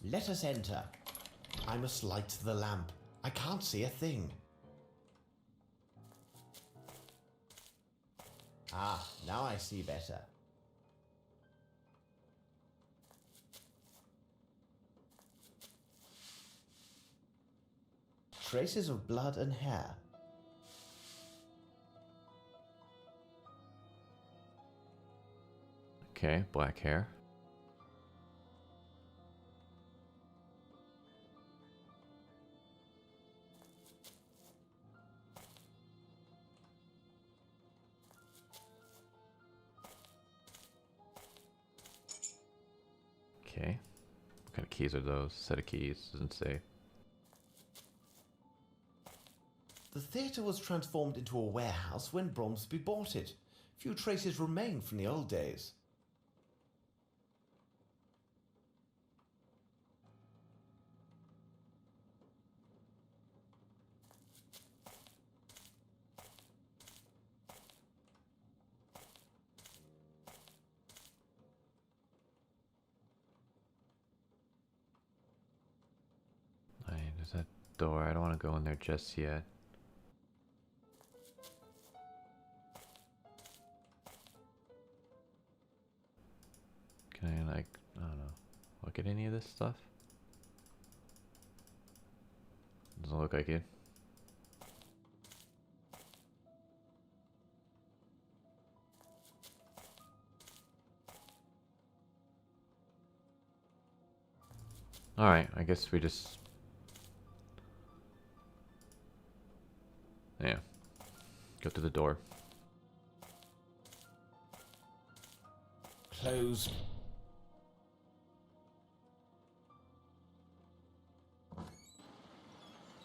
Let us enter. I must light the lamp. I can't see a thing. Ah, now I see better. Traces of blood and hair. Okay, black hair. Okay. What kind of keys are those? Set of keys, doesn't say. The theatre was transformed into a warehouse when Bromsby bought it. Few traces remain from the old days. There's that door. I don't want to go in there just yet. Can I, like, I don't know, look at any of this stuff? Doesn't look like it. Alright, I guess we just... Yeah. Go through the door. Closed.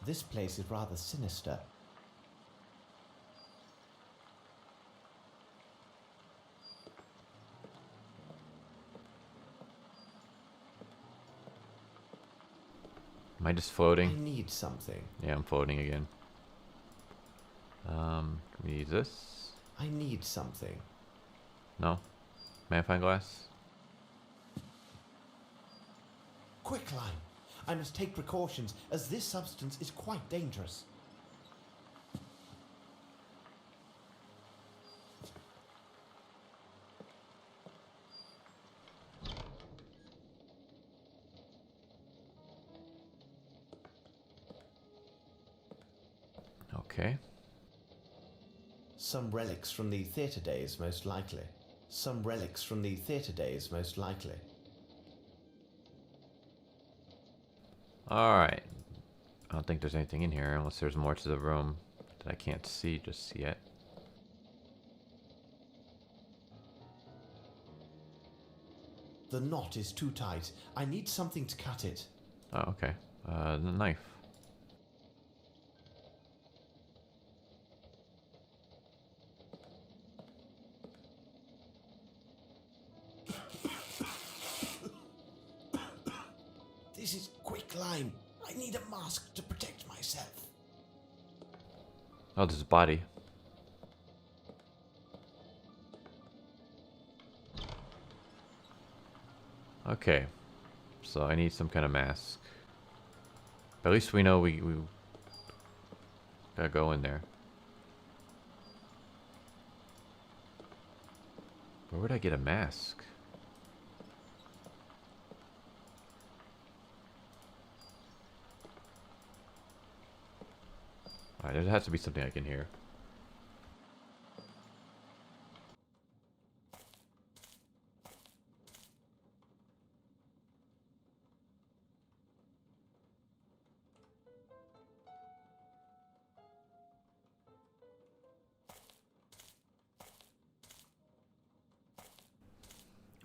This place is rather sinister. Am I just I floating? need something. Yeah, I'm floating again. Can we use this? I need something. No? Magnifying glass? Quicklime. I must take precautions, as this substance is quite dangerous. Okay. Some relics from the theatre days, most likely. Some relics from the theatre days, most likely. Alright. I don't think there's anything in here unless there's more to the room that I can't see just yet. The knot is too tight. I need something to cut it. Oh, okay. The knife. This is quicklime. I need a mask to protect myself. Oh, there's a body. Okay. So I need some kind of mask. But at least we know we gotta go in there. Where would I get a mask? Alright, there has to be something I can hear.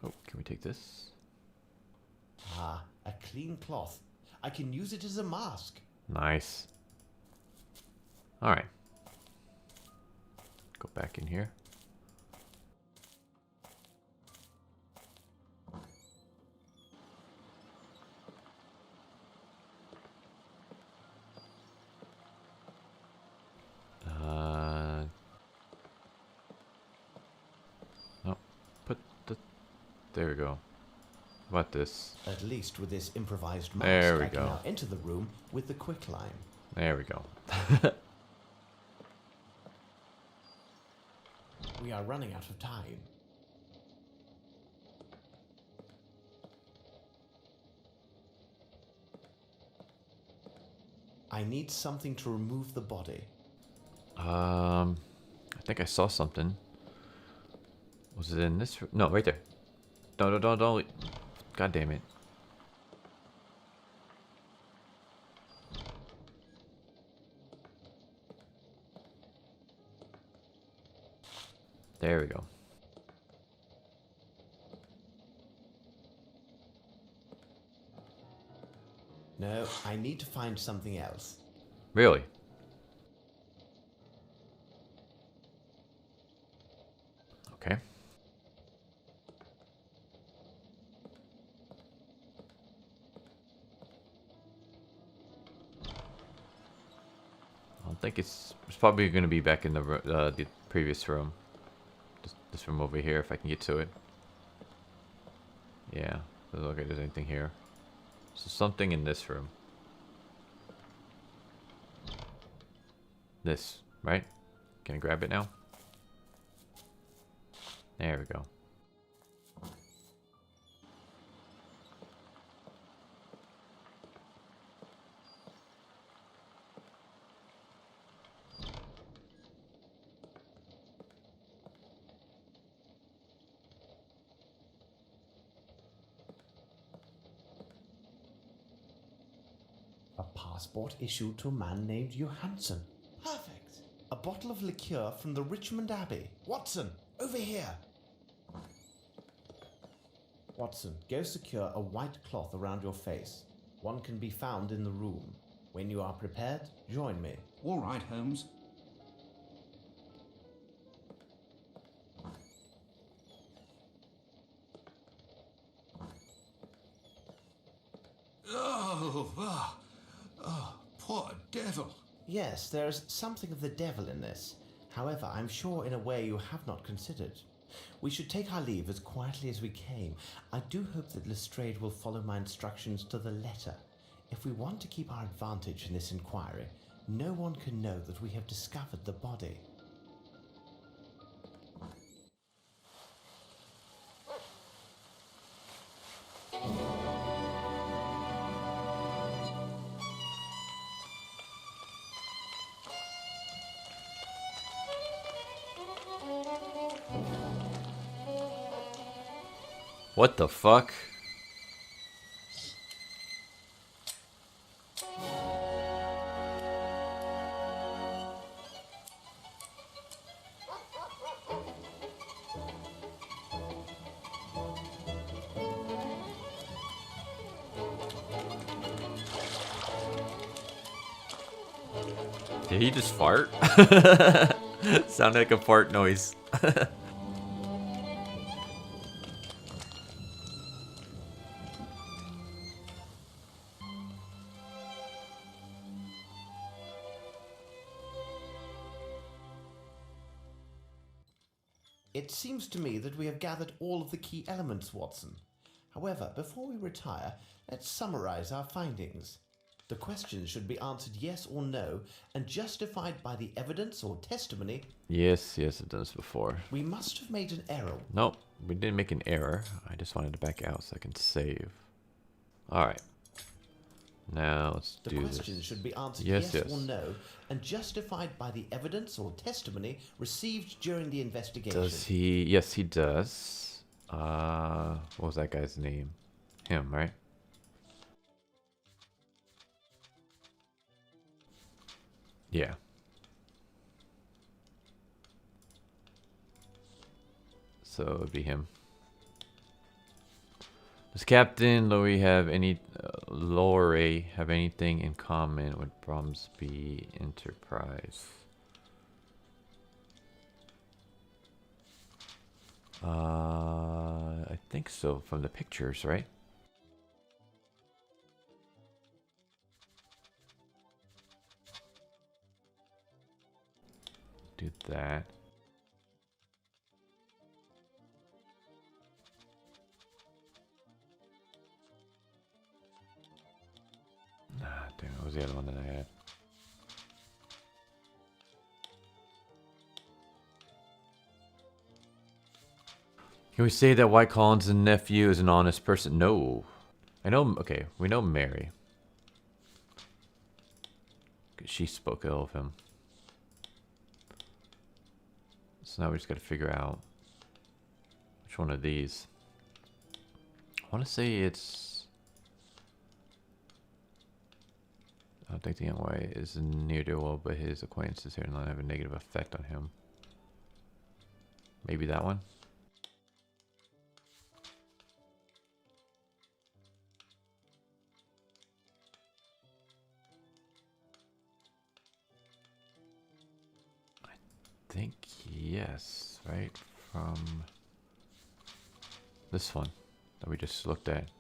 Oh, can we take this? Ah, a clean cloth. I can use it as a mask. Nice. Alright. Go back in here. Oh, put the... There we go. What this? At least with this improvised There mask, we I can go. now enter the room with the quicklime. There we go. We are running out of time. I need something to remove the body. I think I saw something. Was it in this room? No, right there. Don't. God damn it. There we go. No, I need to find something else. Really? Okay. I don't think it's probably going to be back in the previous room. This room over here, if I can get to it. Yeah, doesn't look like there's anything here. So something in this room. This, right? Can I grab it now? There we go. A passport issued to a man named Johansson. Perfect. A bottle of liqueur from the Richmond Abbey. Watson, over here. Watson, go secure a white cloth around your face. One can be found in the room. When you are prepared, join me. All right, Holmes. Oh, poor devil. Yes, there is something of the devil in this. However, I'm sure in a way you have not considered. We should take our leave as quietly as we came. I do hope that Lestrade will follow my instructions to the letter. If we want to keep our advantage in this inquiry, no one can know that we have discovered the body. What the fuck? Did he just fart? Sounded like a fart noise. It seems to me that we have gathered all of the key elements, Watson. However, before we retire, let's summarize our findings. The questions should be answered yes or no and justified by the evidence or testimony. Yes, I've done this before. We must have made an error. Nope, we didn't make an error. I just wanted to back out so I can save. Alright. Now let's The do questions this. should be answered Yes, yes yes. or no and justified by the evidence or testimony received during the investigation. Does he? Yes, he does. What was that guy's name? Him, right? Yeah. So it would be him. Does Captain Lowry have anything in common with Bromsby Enterprise? I think so from the pictures, right? Do that. Damn, what was the other one that I had? Can we say that White Collins' nephew is an honest person? No. I know, okay, we know Mary. 'Cause she spoke ill of him. So now we just gotta figure out which one of these. I want to say it's... I don't think the young white is near to well, but his acquaintances here and not have a negative effect on him. Maybe that one? I think yes, right? From this one that we just looked at.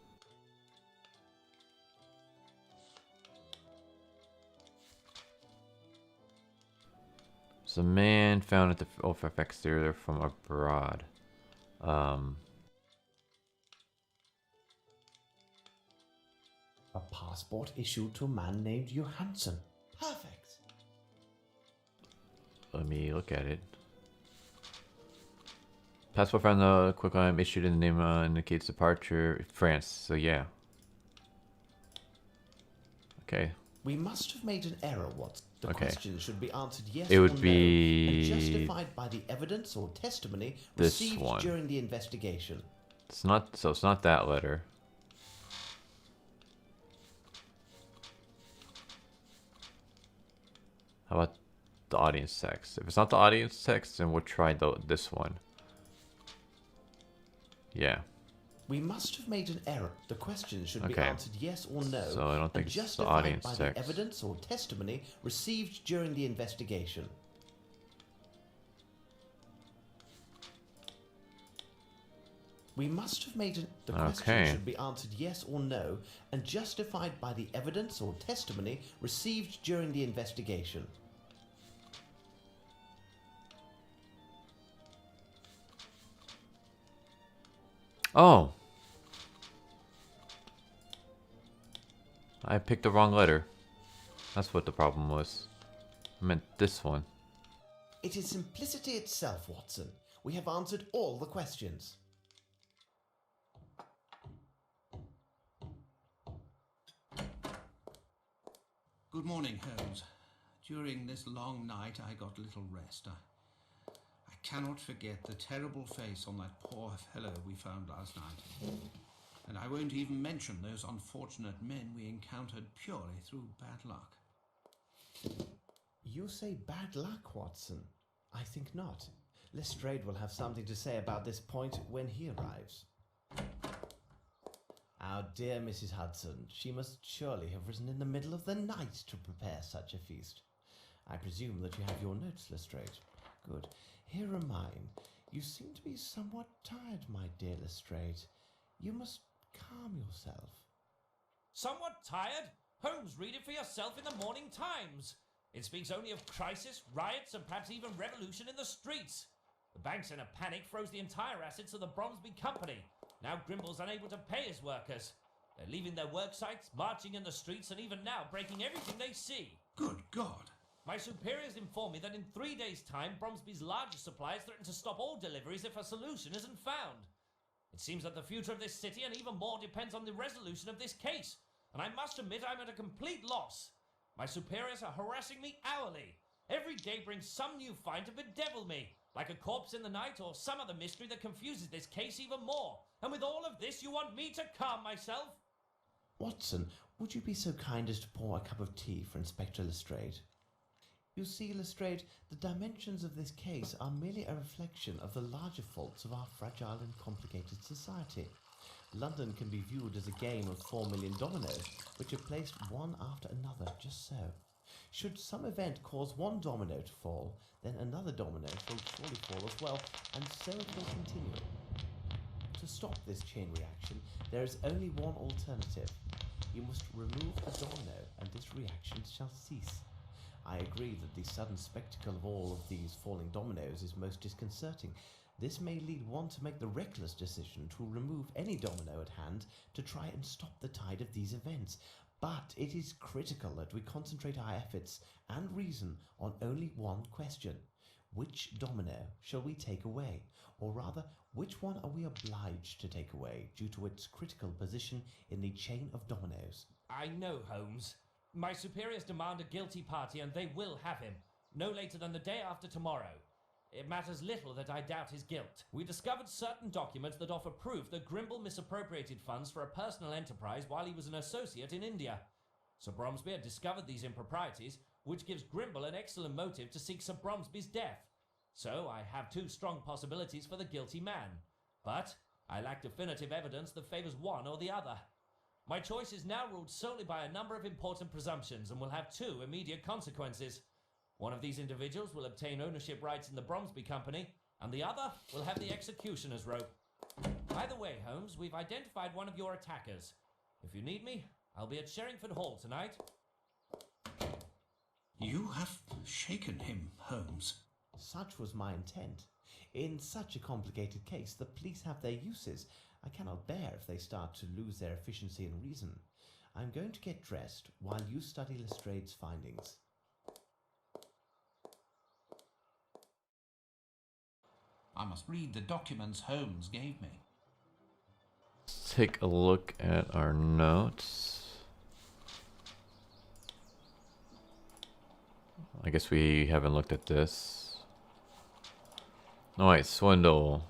So, man found at the OFF exterior from abroad. A passport issued to a man named Johansson. Perfect. Let me look at it. Passport found the quicklime issued in the name indicates departure France. So yeah. Okay. We must have made an error, Watson. The Okay. question should be answered yes It or would no, be and justified by the evidence or testimony this received one. during the investigation. It's not. So it's not that letter. How about the audience text? If it's not the audience text, then we'll try this one. Yeah. We must have made an error. The question should be Okay. answered yes or no, So I don't think and it's the justified audience by text. the evidence or testimony received during the investigation. We must have made the question Okay. should be answered yes or no, and justified by the evidence or testimony received during the investigation. Oh. I picked the wrong letter. That's what the problem was. I meant this one. It is simplicity itself, Watson. We have answered all the questions. Good morning, Holmes. During this long night, I got little rest. I cannot forget the terrible face on that poor fellow we found last night. And I won't even mention those unfortunate men we encountered purely through bad luck. You say bad luck, Watson? I think not. Lestrade will have something to say about this point when he arrives. Our dear Mrs. Hudson, she must surely have risen in the middle of the night to prepare such a feast. I presume that you have your notes, Lestrade. Good. Here are mine. You seem to be somewhat tired, my dear Lestrade. You must calm yourself. Somewhat tired? Holmes, read it for yourself in the Morning Times. It speaks only of crisis, riots, and perhaps even revolution in the streets. The bank's in a panic, froze the entire assets of the Bromsby Company. Now Grimble's unable to pay his workers. They're leaving their work sites, marching in the streets, and even now breaking everything they see. Good God! My superiors inform me that in 3 days' time, Bromsby's largest suppliers threaten to stop all deliveries if a solution isn't found. It seems that the future of this city and even more depends on the resolution of this case, and I must admit I'm at a complete loss. My superiors are harassing me hourly. Every day brings some new find to bedevil me, like a corpse in the night or some other mystery that confuses this case even more. And with all of this, you want me to calm myself? Watson, would you be so kind as to pour a cup of tea for Inspector Lestrade? You see, Lestrade, the dimensions of this case are merely a reflection of the larger faults of our fragile and complicated society. London can be viewed as a game of 4 million dominoes, which are placed one after another, just so. Should some event cause one domino to fall, then another domino will surely fall as well, and so it will continue. To stop this chain reaction, there is only one alternative. You must remove the domino, and this reaction shall cease. I agree that the sudden spectacle of all of these falling dominoes is most disconcerting. This may lead one to make the reckless decision to remove any domino at hand to try and stop the tide of these events. But it is critical that we concentrate our efforts and reason on only one question. Which domino shall we take away? Or rather, which one are we obliged to take away due to its critical position in the chain of dominoes? I know, Holmes. My superiors demand a guilty party, and they will have him. No later than the day after tomorrow. It matters little that I doubt his guilt. We discovered certain documents that offer proof that Grimble misappropriated funds for a personal enterprise while he was an associate in India. Sir Bromsby had discovered these improprieties, which gives Grimble an excellent motive to seek Sir Bromsby's death. So I have two strong possibilities for the guilty man. But I lack definitive evidence that favours one or the other. My choice is now ruled solely by a number of important presumptions and will have two immediate consequences. One of these individuals will obtain ownership rights in the Bromsby Company, and the other will have the executioner's rope. Either way, Holmes, we've identified one of your attackers. If you need me, I'll be at Sherringford Hall tonight. You have shaken him, Holmes. Such was my intent. In such a complicated case, the police have their uses. I cannot bear if they start to lose their efficiency and reason. I'm going to get dressed while you study Lestrade's findings. I must read the documents Holmes gave me. Let's take a look at our notes. I guess we haven't looked at this. Alright, swindle.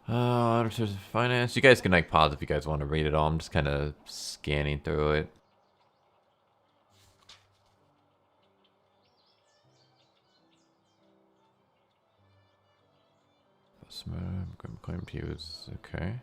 Auditors of finance. You guys can like pause if you guys want to read it all. I'm just kind of scanning through it. Claim views. Okay.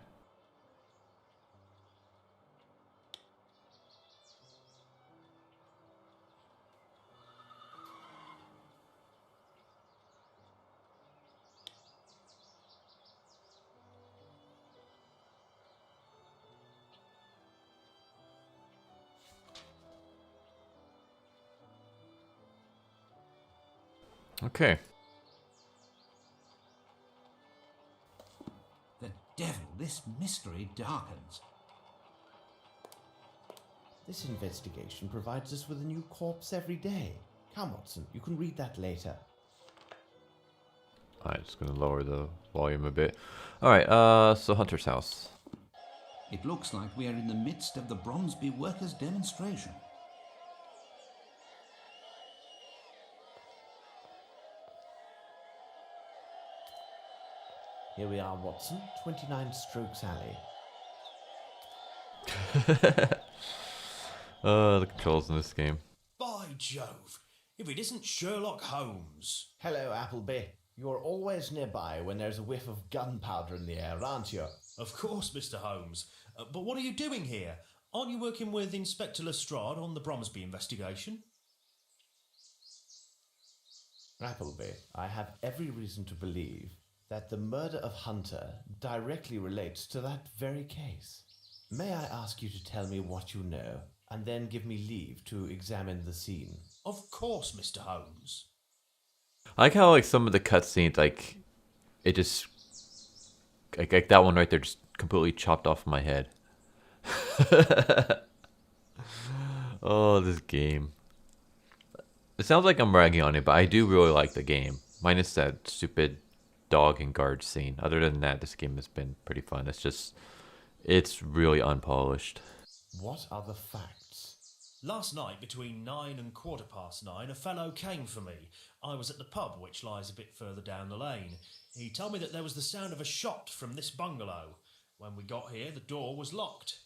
Okay. The devil, this mystery darkens. This investigation provides us with a new corpse every day. Come, Watson, you can read that later. Alright, just gonna lower the volume a bit. Alright, so Hunter's house. It looks like we are in the midst of the Bromsby workers' demonstration. Here we are, Watson, 29 Strokes Alley. The controls in this game. By Jove, if it isn't Sherlock Holmes. Hello, Appleby. You're always nearby when there's a whiff of gunpowder in the air, aren't you? Of course, Mr. Holmes. But what are you doing here? Aren't you working with Inspector Lestrade on the Bromsby investigation? Appleby, I have every reason to believe that the murder of Hunter directly relates to that very case. May I ask you to tell me what you know, and then give me leave to examine the scene? Of course, Mr. Holmes. I like how like some of the cutscenes, like it just like that one right there, just completely chopped off my head. Oh, this game. It sounds like I'm ragging on it, but I do really like the game. Minus that stupid dog and guard scene. Other than that, this game has been pretty fun. It's really unpolished. What are the facts? Last night, between 9 and 9:15, a fellow came for me. I was at the pub, which lies a bit further down the lane. He told me that there was the sound of a shot from this bungalow. When we got here, the door was locked.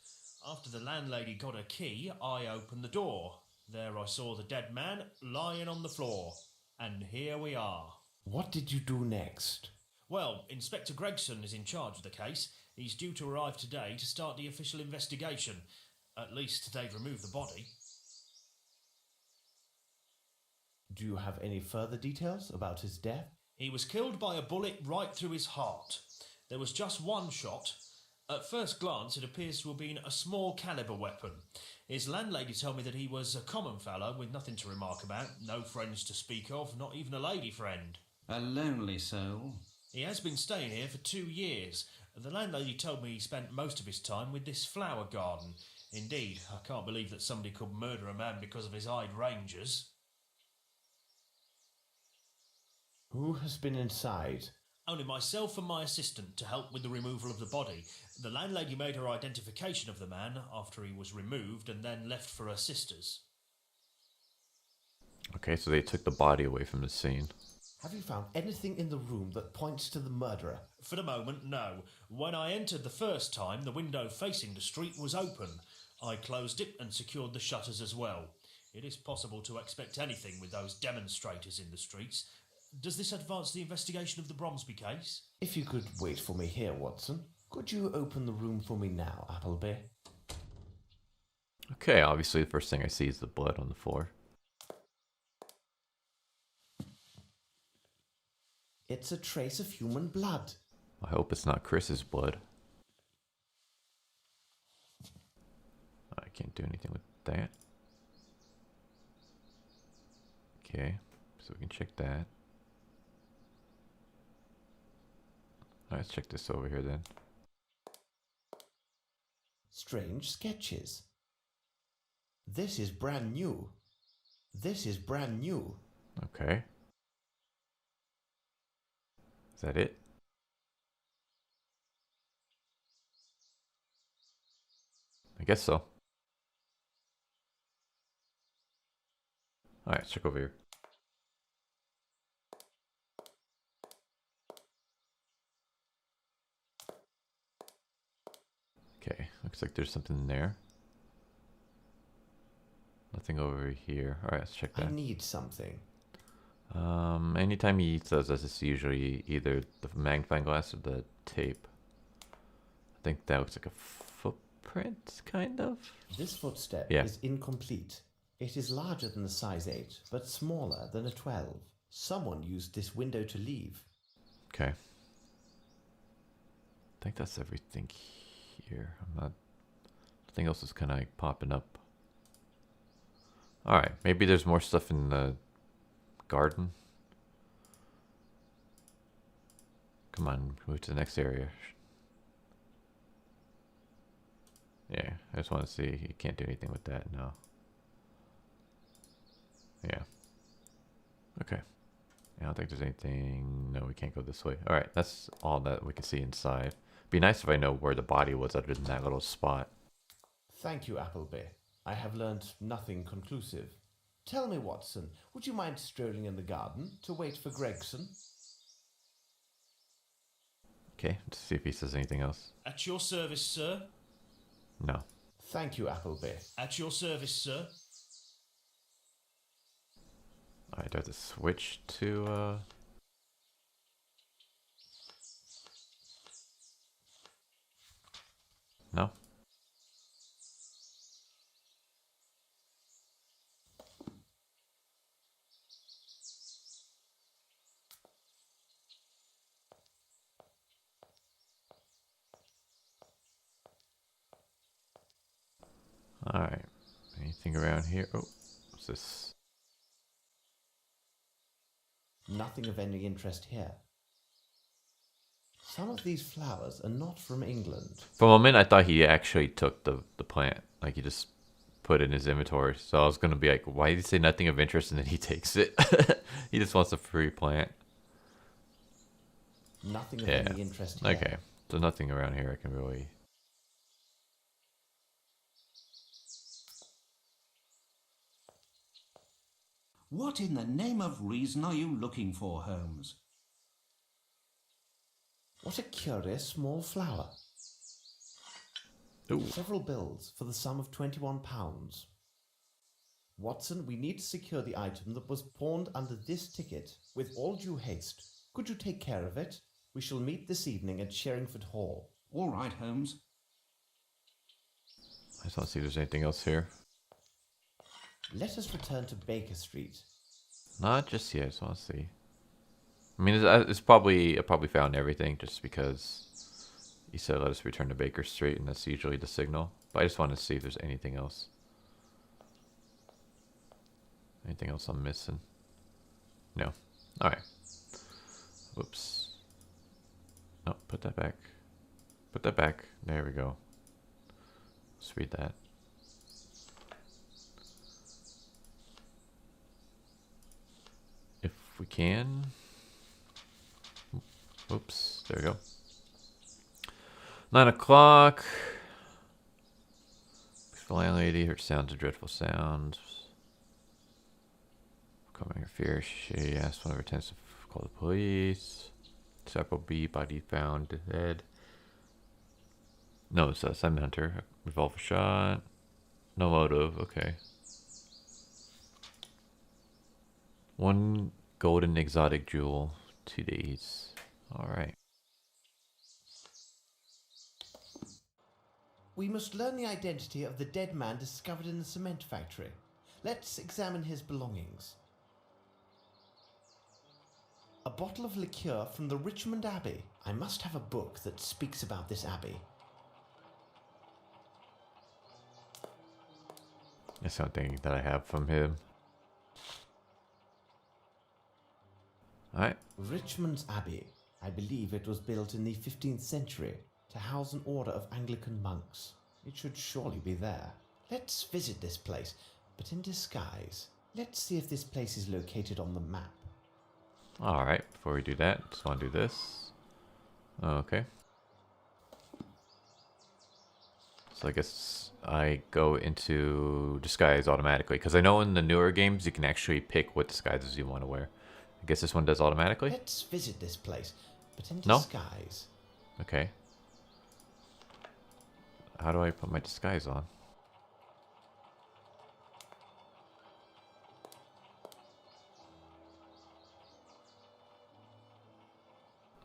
After the landlady got her key, I opened the door. There I saw the dead man lying on the floor. And here we are. What did you do next? Well, Inspector Gregson is in charge of the case. He's due to arrive today to start the official investigation. At least they've removed the body. Do you have any further details about his death? He was killed by a bullet right through his heart. There was just one shot. At first glance, it appears to have been a small caliber weapon. His landlady told me that he was a common fellow with nothing to remark about, no friends to speak of, not even a lady friend. A lonely soul. He has been staying here for 2 years. The landlady told me he spent most of his time with this flower garden. Indeed, I can't believe that somebody could murder a man because of his eyed rangers. Who has been inside? Only myself and my assistant to help with the removal of the body. The landlady made her identification of the man after he was removed and then left for her sisters. Okay, so they took the body away from the scene. Have you found anything in the room that points to the murderer? For the moment, no. When I entered the first time, the window facing the street was open. I closed it and secured the shutters as well. It is possible to expect anything with those demonstrators in the streets. Does this advance the investigation of the Bromsby case? If you could wait for me here, Watson. Could you open the room for me now, Appleby? Okay, obviously the first thing I see is the blood on the floor. It's a trace of human blood. I hope it's not Chris's blood. I can't do anything with that. Okay, so we can check that. Alright, let's check this over here then. Strange sketches. This is brand new. This is brand new. Okay. Is that it? I guess so. Alright, let's check over here. Okay, looks like there's something in there. Nothing over here. Alright, let's check I that. need something. Anytime he says this, it's usually either the magnifying glass or the tape. I think that looks like a footprint, kind of? This footstep Yeah. is incomplete. It is larger than a size 8, but smaller than a 12. Someone used this window to leave. Okay. I think that's everything here. I'm not... Nothing else is kind of like popping up. Alright, maybe there's more stuff in the garden. Come on, move to the next area. Yeah, I just want to see. You can't do anything with that, no. Yeah. Okay. I don't think there's anything. No, we can't go this way. Alright, that's all that we can see inside. Be nice if I know where the body was other than that little spot. Thank you, Appleby. I have learned nothing conclusive. Tell me, Watson, would you mind strolling in the garden to wait for Gregson? Okay, let's see if he says anything else. At your service, sir. No. Thank you, Appleby. At your service, sir. Alright, do I have to switch to, No? Alright. Anything around here? Oh, what's this? Nothing of any interest here. Some of these flowers are not from England. For a moment, I thought he actually took the plant. Like, he just put it in his inventory. So I was going to be like, why did he say nothing of interest and then he takes it? He just wants a free plant. Nothing of Yeah. any interest here. Okay. So nothing around here I can really... What in the name of reason are you looking for, Holmes? What a curious small flower. Ooh. Several bills for the sum of £21. Watson, we need to secure the item that was pawned under this ticket with all due haste. Could you take care of it? We shall meet this evening at Sherringford Hall. All right, Holmes. I just want to see if there's anything else here. Let us return to Baker Street. Not just yet. I just want to see. I mean, it's probably... I probably found everything just because he said let us return to Baker Street, and that's usually the signal. But I just want to see if there's anything else. Anything else I'm missing? No. Alright. Whoops. No, put that back. Put that back. There we go. Let's read that. If we can. Oops, there we go. 9 o'clock. The landlady heard sounds of dreadful sounds. Coming her fear, she asked one of her tenants to call the police. Several B body found dead. No, it's a Simon Hunter. Revolver shot. No motive. Okay. 1 golden exotic jewel. 2 days. All right. We must learn the identity of the dead man discovered in the cement factory. Let's examine his belongings. A bottle of liqueur from the Richmond Abbey. I must have a book that speaks about this abbey. That's something that I have from him. Alright. Richmond's Abbey. I believe it was built in the 15th century to house an order of Anglican monks. It should surely be there. Let's visit this place, but in disguise. Let's see if this place is located on the map. Alright, before we do that, just want to do this. Okay. So I guess I go into disguise automatically, because I know in the newer games you can actually pick what disguises you want to wear. I guess this one does automatically? Let's visit this place, but in No? disguise. Okay. How do I put my disguise on?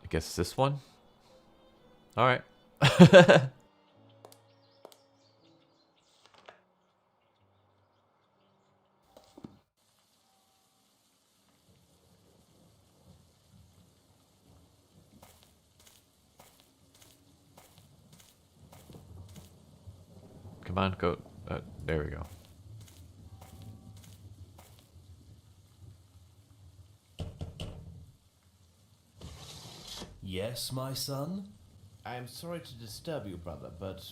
I guess this one? Alright. Come on, go. There we go. Yes, my son? I am sorry to disturb you, brother, but,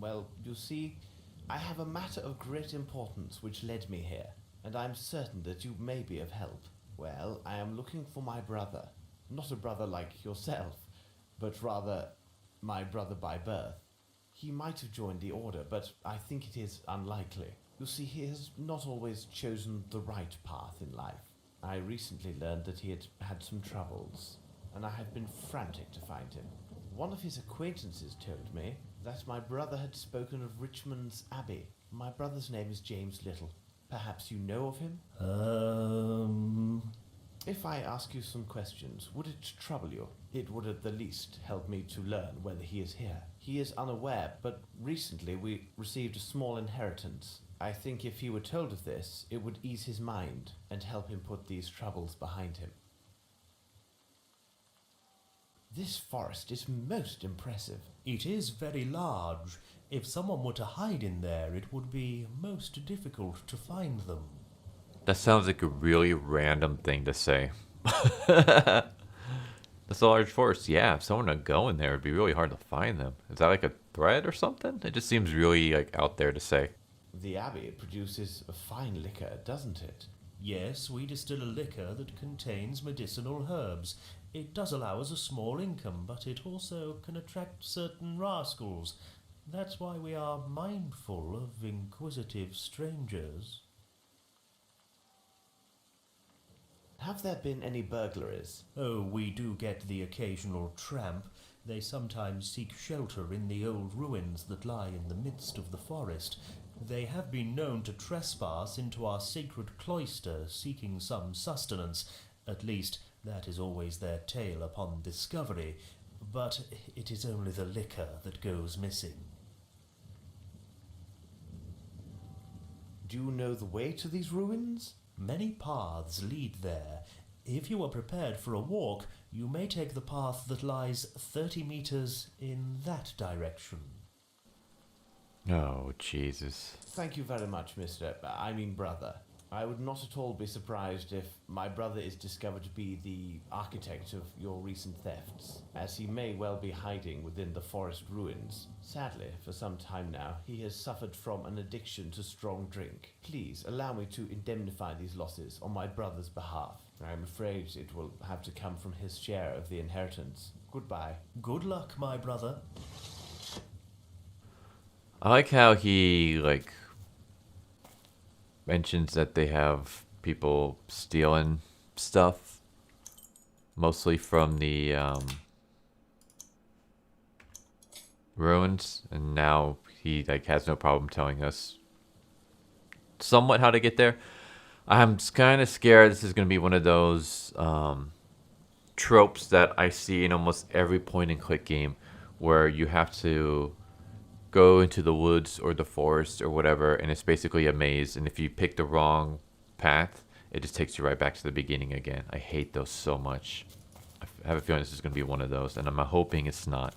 well, you see, I have a matter of great importance which led me here, and I am certain that you may be of help. Well, I am looking for my brother. Not a brother like yourself, but rather my brother by birth. He might have joined the order, but I think it is unlikely. You see, he has not always chosen the right path in life. I recently learned that he had had some troubles, and I have been frantic to find him. One of his acquaintances told me that my brother had spoken of Richmond's Abbey. My brother's name is James Little. Perhaps you know of him? If I ask you some questions, would it trouble you? It would at the least help me to learn whether he is here. He is unaware, but recently we received a small inheritance. I think if he were told of this, it would ease his mind and help him put these troubles behind him. This forest is most impressive. It is very large. If someone were to hide in there, it would be most difficult to find them. That sounds like a really random thing to say. That's a large forest. Yeah, if someone would go in there, it'd be really hard to find them. Is that like a threat or something? It just seems really like out there to say. The Abbey produces a fine liquor, doesn't it? Yes, we distill a liquor that contains medicinal herbs. It does allow us a small income, but it also can attract certain rascals. That's why we are mindful of inquisitive strangers. Have there been any burglaries? Oh, we do get the occasional tramp. They sometimes seek shelter in the old ruins that lie in the midst of the forest. They have been known to trespass into our sacred cloister, seeking some sustenance. At least, that is always their tale upon discovery. But it is only the liquor that goes missing. Do you know the way to these ruins? Many paths lead there. If you are prepared for a walk, you may take the path that lies 30 meters in that direction. Oh, Jesus. Thank you very much, brother. I would not at all be surprised if my brother is discovered to be the architect of your recent thefts, as he may well be hiding within the forest ruins. Sadly, for some time now, he has suffered from an addiction to strong drink. Please allow me to indemnify these losses on my brother's behalf. I am afraid it will have to come from his share of the inheritance. Goodbye. Good luck, my brother. I like how he mentions that they have people stealing stuff, mostly from the ruins, and now he has no problem telling us somewhat how to get there. I'm kind of scared this is going to be one of those tropes that I see in almost every point and click game, where you have to go into the woods or the forest or whatever, and it's basically a maze, and if you pick the wrong path, it just takes you right back to the beginning again. I hate those so much. I have a feeling this is going to be one of those, and I'm hoping it's not.